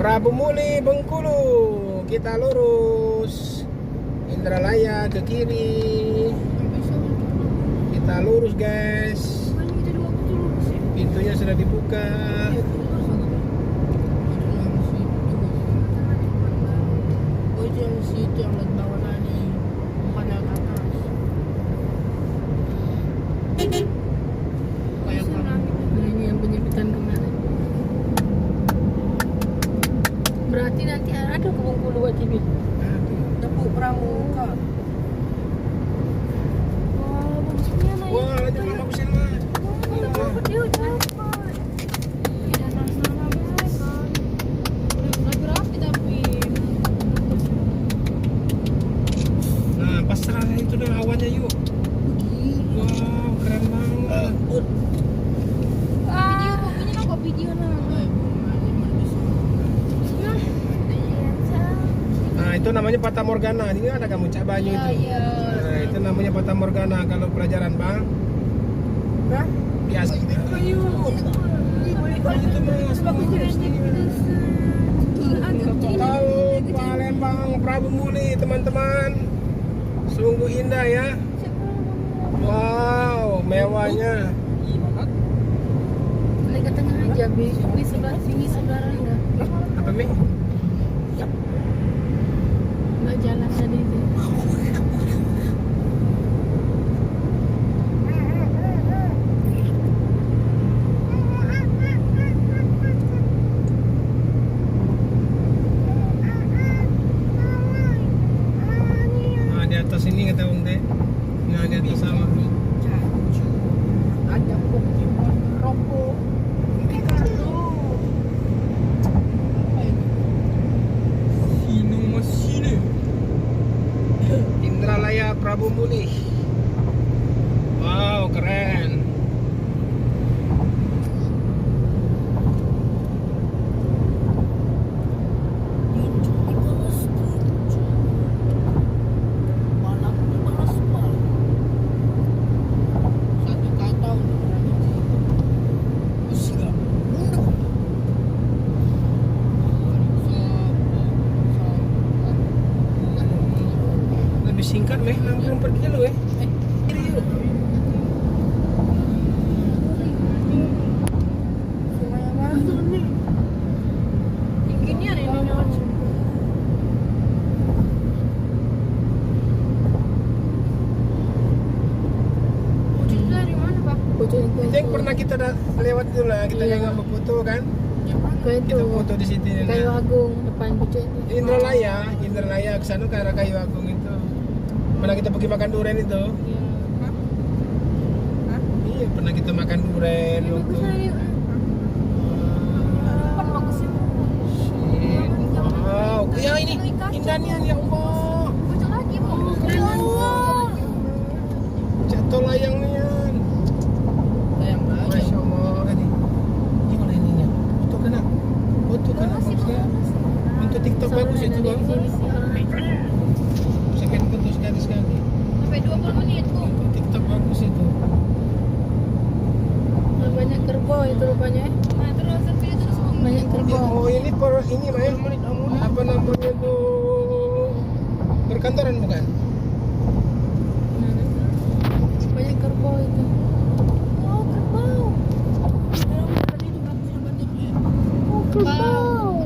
Prabu Muli Bengkulu, kita lurus. Indralaya ke kiri. Kita lurus guys. Pintunya sudah dibuka. Berarti nanti ada ke Bengkulu buat TV. Tepuk Pramuka. Wah, bagusnya lah. Wah, jangan bagusin mah. Dapat dia dapat. Ya sama-sama mereka. Lagi rapi tapi. Nah, pasrah itu dah awannya yuk. Wow, keren banget. Video pokoknya nak buat video nak. Nah, itu namanya Fata Morgana. Ini ada kamu Cak Banyu itu. Iya. Nah, itu namanya Fata Morgana kalau pelajaran, Bang. Hah? Biasa. Ayo. Itu Mas. Tahu Palembang Prabu Muli, teman-teman. Sungguh indah ya. Wow, mewahnya. Lagi ke tengah aja, Bi. Di sebelah sini sebelah enggak. Apa, Mi? Enggak jalan tadi itu. Nah, di atas ini kata Bang Teh. Nah, di atas sama. Ada Pokemon rokok. Indralaya Prabu Muli. Wow, keren. Lebih singkat, Meh. 64 kilo, Kiri yuk. Tingginya ada ini. Bocor dari mana, Pak? Bocor itu. Itu yang pernah kita lewat dulu lah. Kita Iya. yang foto kan. Ke itu. Kita foto di situ. Kayu Agung depan bocor itu. Indralaya ke sana ke arah Kayu Agung itu. Pernah kita pergi makan durian itu. Iya, pernah kita makan durian waktu. Wow, ya ini indahnya ya Allah. Bocor lagi, Bu. Jatuh layangnya. Layang Masya Allah ini. Ini mana ininya? Foto kena. Foto kena bagusnya. Untuk TikTok bagus itu bang. Second foto sekali. Sampai 20 menit, Bu. Untuk TikTok bagus itu. Banyak kerbau itu rupanya. Nah, terus sampai terus banyak kerbau. Oh ini Maya. Apa namanya tuh? Perkantoran bukan? Banyak kerbau itu. Oh, kerbau. Oh, kerbau.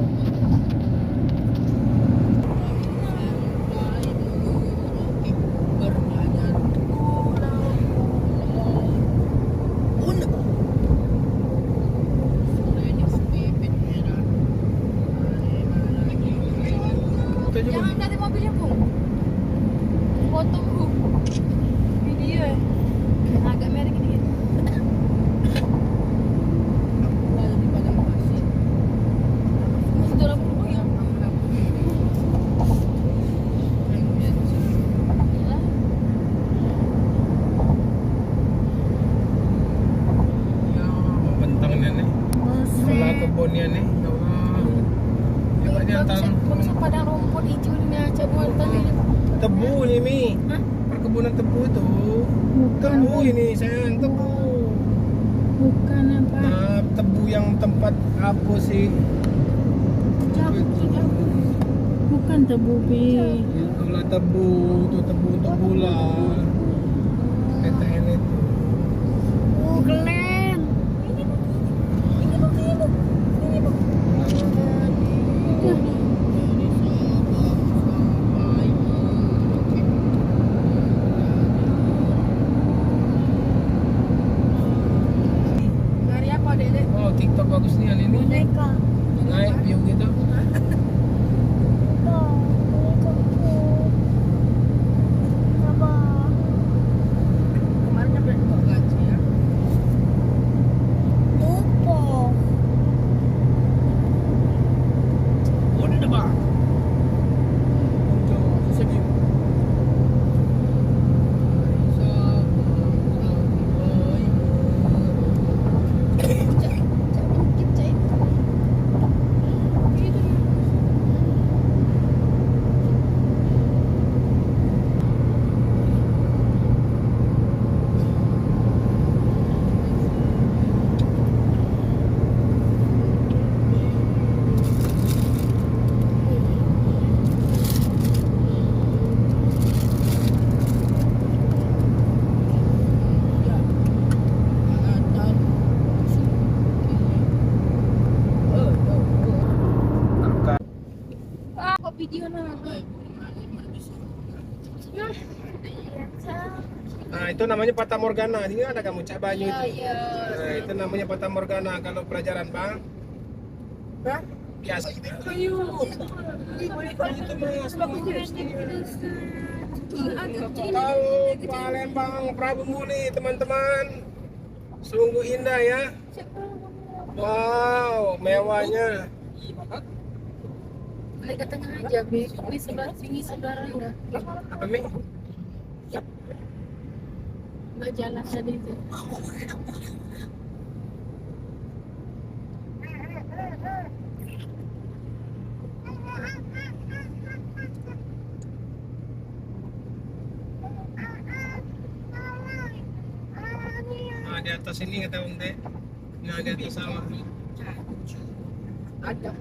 Kita juga. Jangan dari mobilnya, Bu. Foto, Bu. Video ya. Agak merek ini. Masih dalam rumah ya? Ya, bentangnya nih. Sebelah kebunnya nih. Ya Allah. Coba di antara Bagus padang rumput hijau ini aja buat tadi. tebu nih Mi. Hah? Perkebunan tebu tuh. Tebu ini sayang, tebu. Bukan apa? Nah, tebu yang tempat apa sih? Bukan tebu bi. Itulah tebu, itu tebu untuk gula. PTN itu. Oh keren. Dari apa dedek? Oh, TikTok bagus nih hari ini. Boneka. Naik view gitu. Kemarin kan udah dibawa gaji ya. Oh, di depan. Untuk senyum. Kok video nah? Nah, itu namanya Fata Morgana. Ini ada kamu Cak Banyu itu. Iya. Nah, itu namanya Fata Morgana kalau pelajaran, Bang. Hah? Biasa. Kayu. Itu Mas. Tahu Palembang Prabu Muli, teman-teman. Sungguh indah ya. Wow, mewahnya. Balik ke tengah aja, Bi. Ini sebelah enggak. Apa Mi? Enggak jalan tadi itu. Nah, di atas ini kata Unte. Nah, di atas sawah. Ada.